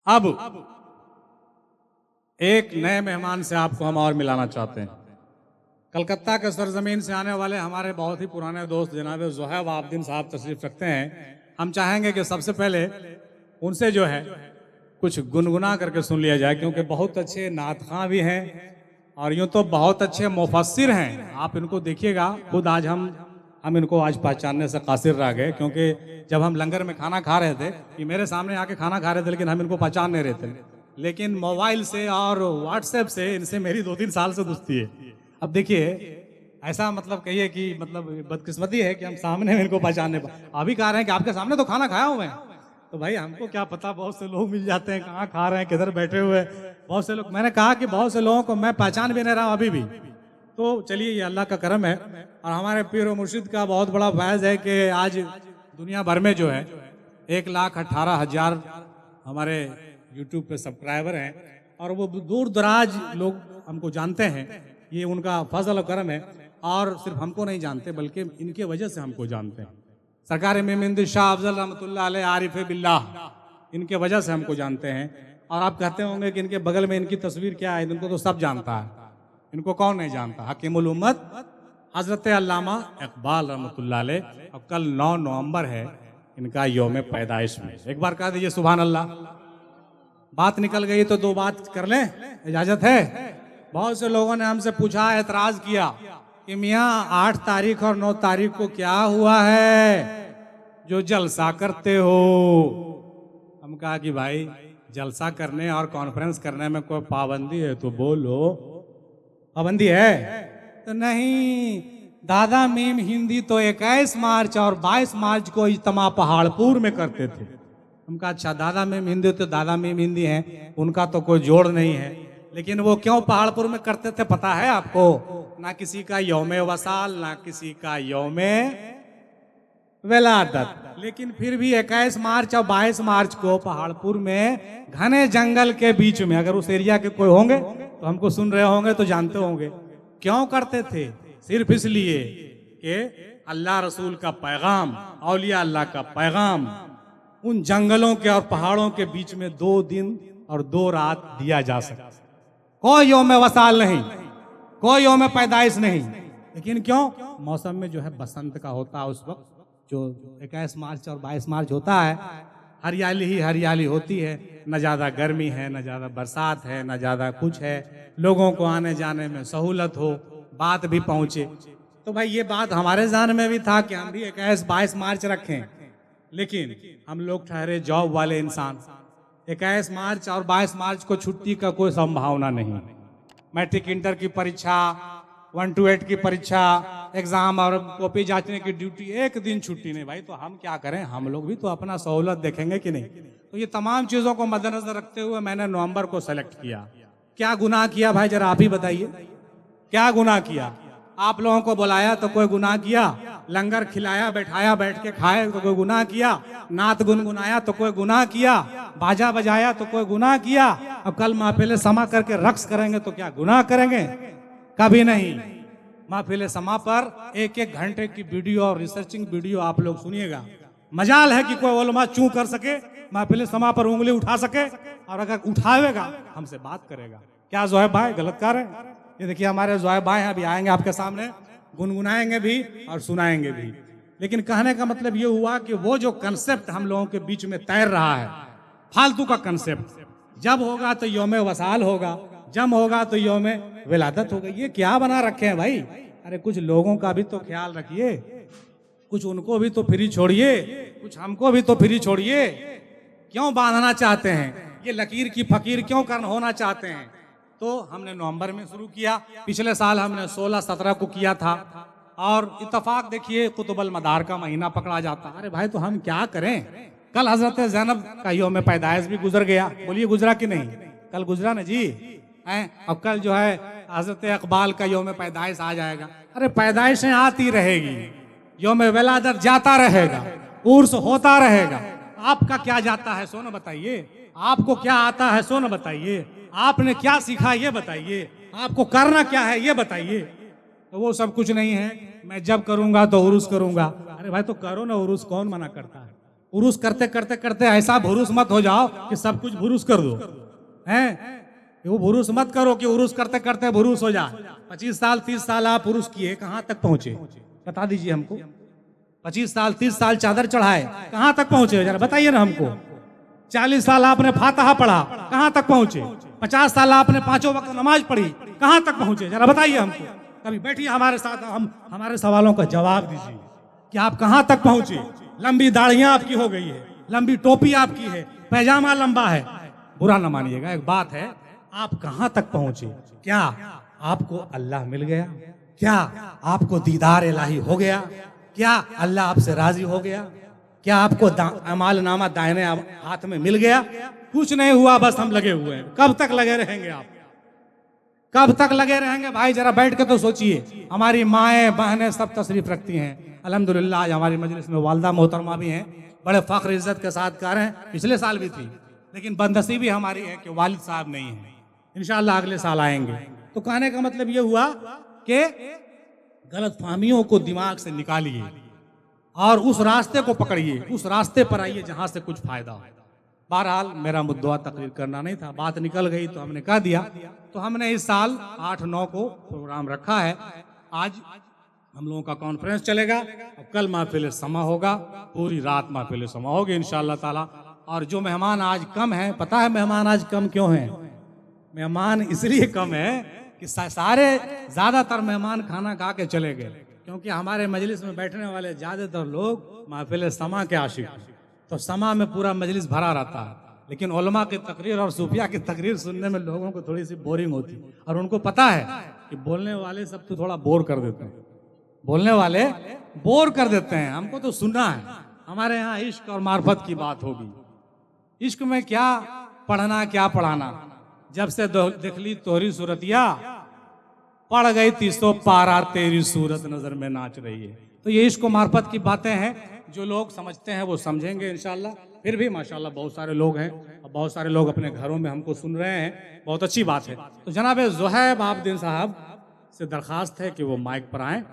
अब एक नए मेहमान से आपको हम और मिलाना चाहते हैं। कलकत्ता के सरजमीन से आने वाले हमारे बहुत ही पुराने दोस्त जनाब ज़ुहैब आबदीन साहब तशरीफ रखते हैं। हम चाहेंगे कि सबसे पहले उनसे जो है कुछ गुनगुना करके सुन लिया जाए, क्योंकि बहुत अच्छे नात ख़्वां भी हैं और यूँ तो बहुत अच्छे मुफस्सिर हैं। आप इनको देखिएगा, खुद आज हम इनको आज पहचानने से कासिर रह गए, क्योंकि जब हम लंगर में खाना खा रहे थे, ये मेरे सामने आके खाना खा रहे थे, लेकिन हम इनको पहचान नहीं रहे थे। लेकिन मोबाइल से और व्हाट्सएप से इनसे मेरी 2-3 साल से दोस्ती है। अब देखिए, ऐसा मतलब कहिए कि मतलब बदकिस्मती है कि हम सामने इनको पहचानने अभी कह रहे हैं कि आपके सामने तो खाना खाया हूँ मैं। तो भाई हमको क्या पता, बहुत से लोग मिल जाते हैं, कहाँ खा रहे हैं, किधर बैठे हुए हैं, बहुत से लोग। मैंने कहा कि बहुत से लोगों को मैं पहचान भी नहीं रहा हूँ अभी भी। तो चलिए, ये अल्लाह का करम है और हमारे पीर और मुर्शिद का बहुत बड़ा फैज़ है कि आज दुनिया भर में जो है 1,18,000 हमारे यूट्यूब पे सब्सक्राइबर हैं और वो दूर दराज लोग हमको जानते हैं। ये उनका फजल और करम है, और सिर्फ हमको नहीं जानते बल्कि इनके वजह से हमको जानते हैं। सरकार मेमनद शाह अफजल रहमतुल्लाह अलैह आरिफ बिल्लाह, इनके वजह से हमको जानते हैं। और आप कहते होंगे कि इनके बगल में इनकी तस्वीर क्या है, इनको तो सब जानता है, इनको कौन नहीं जानता। हकीमुल उम्मत हजरत अल्लामा इकबाल रहमतुल्लाह अलैह। और कल 9 नवंबर है इनका यौम पैदाइश में। एक बार कह दीजिए सुभान अल्लाह। बात निकल गई तो 2 बात कर लें, इजाजत है। बहुत से लोगों ने हमसे पूछा, एतराज किया कि मियाँ 8 तारीख और 9 तारीख को क्या हुआ है जो जलसा करते हो। हम कहा कि भाई जलसा करने और कॉन्फ्रेंस करने में कोई पाबंदी है तो बोलो। पाबंदी है तो नहीं। दादा मीम हिंदी तो 21 मार्च और 22 मार्च को इज्तिमा पहाड़पुर में करते थे। हम कहा अच्छा, दादा मीम हिंदी तो दादा मीम हिंदी है, उनका तो कोई जोड़ नहीं है, लेकिन वो क्यों पहाड़पुर में करते थे पता है आपको? ना किसी का यौम वसाल, ना किसी का यौम विलादत, लेकिन फिर भी 21 मार्च और 22 मार्च को पहाड़पुर में घने जंगल के बीच में, अगर उस एरिया के कोई होंगे तो हमको सुन रहे होंगे तो जानते होंगे क्यों करते थे। सिर्फ इसलिए कि अल्लाह रसूल का पैगाम, औलिया अल्लाह का पैगाम उन जंगलों के और पहाड़ों के बीच में 2 दिन और 2 रात दिया जा सके। कोई यौम वसाल नहीं, कोई यौम पैदाइश नहीं, लेकिन क्यों? मौसम में जो है बसंत का होता है, उस वक्त जो 21 मार्च और 22 मार्च होता है, हरियाली ही हरियाली होती है, न ज़्यादा गर्मी है, न ज़्यादा बरसात है, न ज़्यादा कुछ है, लोगों को आने जाने में सहूलत हो, बात भी पहुँचे। तो भाई ये बात हमारे जान में भी था कि हम भी 21-22 मार्च रखें, लेकिन हम लोग ठहरे जॉब वाले इंसान। 21 मार्च और 22 मार्च को छुट्टी का कोई संभावना नहीं। मैट्रिक इंटर की परीक्षा, 1 to 8 की परीक्षा, एग्जाम और कॉपी जांचने की ड्यूटी, एक दिन छुट्टी नहीं। भाई तो हम क्या करें, हम लोग भी तो अपना सहूलत देखेंगे कि नहीं। तो ये तमाम चीज़ों को मद्देनजर रखते हुए मैंने नवंबर को सेलेक्ट किया। क्या गुनाह किया भाई, जरा आप ही बताइए, क्या गुनाह किया? आप लोगों को बुलाया तो कोई गुनाह किया? लंगर खिलाया, बैठाया, बैठ के खाए तो कोई गुनाह किया? नात गुनगुनाया तो कोई गुनाह किया? बाजा बजाया तो कोई गुनाह किया? अब कल महफिल समा करके रक्स करेंगे तो क्या गुनाह करेंगे? कभी नहीं। महफिल समा पर 1-1 घंटे की वीडियो और रिसर्चिंग वीडियो आप लोग सुनिएगा। मजाल है कि कोई उलमा चूं कर सके, महफिल समा पर उंगली उठा सके, और अगर उठावेगा हमसे बात करेगा। क्या ज़ुहैब भाई गलत कर रहे हैं? ये देखिए हमारे ज़ुहैब भाई अभी आएंगे आपके सामने, गुनगुनाएंगे भी और सुनाएंगे भी। लेकिन कहने का मतलब ये हुआ कि वो जो कंसेप्ट हम लोगों के बीच में तैर रहा है, फालतू का कंसेप्ट, जब होगा तो यौम वसाल होगा, जब होगा तो यौम विलादत होगा, ये क्या बना रखे हैं भाई? अरे कुछ लोगों का भी तो ख्याल रखिए, कुछ उनको भी तो फ्री छोड़िए, कुछ हमको भी तो फ्री छोड़िए। क्यों बांधना चाहते हैं? ये लकीर की फकीर क्यों होना चाहते हैं? तो हमने नवंबर में शुरू किया, पिछले साल हमने 16-17 को किया था, और इत्तफाक देखिए कुतुबुल मदार का महीना पकड़ा जाता। अरे भाई तो हम क्या करें? कल हजरत ज़ैनब का यौम पैदाइश भी गुजर गया। बोलिए गुजरा कि नहीं? कल गुजरा ना जी हैं। अब कल जो है हजरत इकबाल का यौम पैदाइश आ जाएगा। अरे पैदाइशें आती रहेगी, यौम विलादत जाता रहेगा, उर्स होता रहेगा। आपका क्या जाता है सो न बताइए, आपको क्या आता है सो न बताइए, आपने क्या सीखा ये बताइए, आपको करना क्या है ये बताइए। तो वो सब कुछ नहीं है। मैं जब करूंगा तो उर्स करूंगा। अरे भाई तो करो ना उर्स, कौन मना करता है? उरूस करते करते करते ऐसा भुरूस मत हो जाओ कि सब कुछ भुरूस कर दो, हैं? वो भुरूस मत करो कि उरूस करते करते भुरूस हो जाए। 25 साल 30 साल आप उरूस किए, कहाँ तक पहुंचे? बता दीजिए हमको। 25 साल 30 साल चादर चढ़ाए, कहाँ तक पहुंचे? जरा बताइए ना हमको। 40 साल आपने फातिहा पढ़ा, कहाँ तक पहुंचे? 50 साल आपने 5 वक्त नमाज पढ़ी, कहाँ तक पहुंचे? जरा बताइए हमको। कभी बैठिए हमारे साथ, हम हमारे सवालों का जवाब दीजिए कि आप कहाँ तक पहुंचे। लंबी दाढ़ियां आपकी हो गई है, लंबी टोपी आपकी है, पैजामा लंबा है। बुरा ना मानिएगा, एक बात है, आप कहाँ तक पहुंचे? क्या आपको अल्लाह मिल गया? क्या आपको दीदार इलाही हो गया? क्या अल्लाह आपसे राजी हो गया? क्या आपको अमाल नामा दाहिने हाथ में मिल गया? कुछ नहीं हुआ, बस हम लगे हुए हैं। कब तक लगे रहेंगे आप? कब तक लगे रहेंगे भाई? जरा बैठ के तो सोचिए। हमारी माएँ बहनें सब तशरीफ रखती हैं अल्हम्दुलिल्लाह। आज हमारी मजलिस में वालदा मोहतरमा भी हैं, बड़े फख्र इज्जत के साथ कह रहे हैं। पिछले साल भी थी, लेकिन बदनसीबी हमारी है कि वालिद साहब नहीं है। इंशाअल्लाह अगले साल आएंगे। तो कहने का मतलब ये हुआ कि गलत फहमियों को दिमाग से निकालिए और उस रास्ते को पकड़िए, उस रास्ते पर आइए जहां से कुछ फायदा हो। बहरहाल मेरा मुद्दा तकरीर करना नहीं था, बात निकल गई तो हमने कह दिया। तो हमने इस साल 8-9 को प्रोग्राम रखा है। आज हम लोगों का कॉन्फ्रेंस चलेगा और कल महफिल समा होगा, पूरी रात महफिल समा होगी इंशाअल्लाह ताला। और जो मेहमान आज कम हैं, पता है मेहमान आज कम क्यों हैं? मेहमान इसलिए कम है कि सारे ज्यादातर मेहमान खाना खा के चले गए, क्योंकि हमारे मजलिस में बैठने वाले ज्यादातर लोग महफिल समा के आशिक हैं। तो समा में पूरा मजलिस भरा रहता है, लेकिन उलमा की तकरीर और सूफिया की तकरीर सुनने में लोगों को थोड़ी सी बोरिंग होती है। और उनको पता है कि बोलने वाले सब तो थोड़ा बोर कर देते हैं, बोलने वाले बोर कर देते हैं। हमको तो सुनना है। हमारे यहाँ इश्क और मार्फत की बात होगी। इश्क में क्या पढ़ना क्या पढ़ाना, जब से देख ली तोरी सूरतिया, पड़ गई 300 पारा तेरी सूरत नजर में नाच रही है। तो ये इश्क और मार्फत की बातें हैं, जो लोग समझते हैं वो समझेंगे इंशाल्लाह। फिर भी माशाल्लाह बहुत सारे लोग हैं और बहुत सारे लोग अपने घरों में हमको सुन रहे हैं, बहुत अच्छी बात है। तो जनाब ज़ुहैब आबदीन साहब से दरख्वास्त है कि वो माइक पर आएँ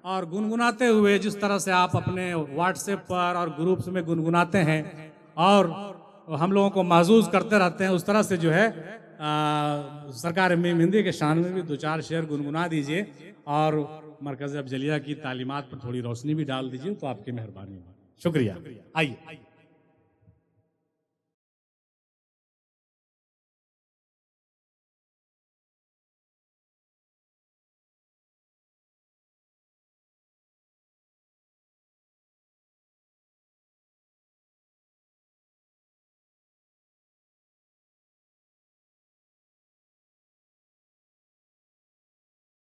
और गुनगुनाते हुए, जिस तरह से आप अपने व्हाट्सएप पर और ग्रुप्स में गुनगुनाते हैं और हम लोगों को महसूस करते रहते हैं, उस तरह से जो है सरकार मीम हिंदी के शान में भी 2-4 शेर गुनगुना दीजिए और मरकज़ अफजलिया की तालीमात पर थोड़ी रोशनी भी डाल दीजिए, तो आपकी मेहरबानी होगी। शुक्रिया। आइए।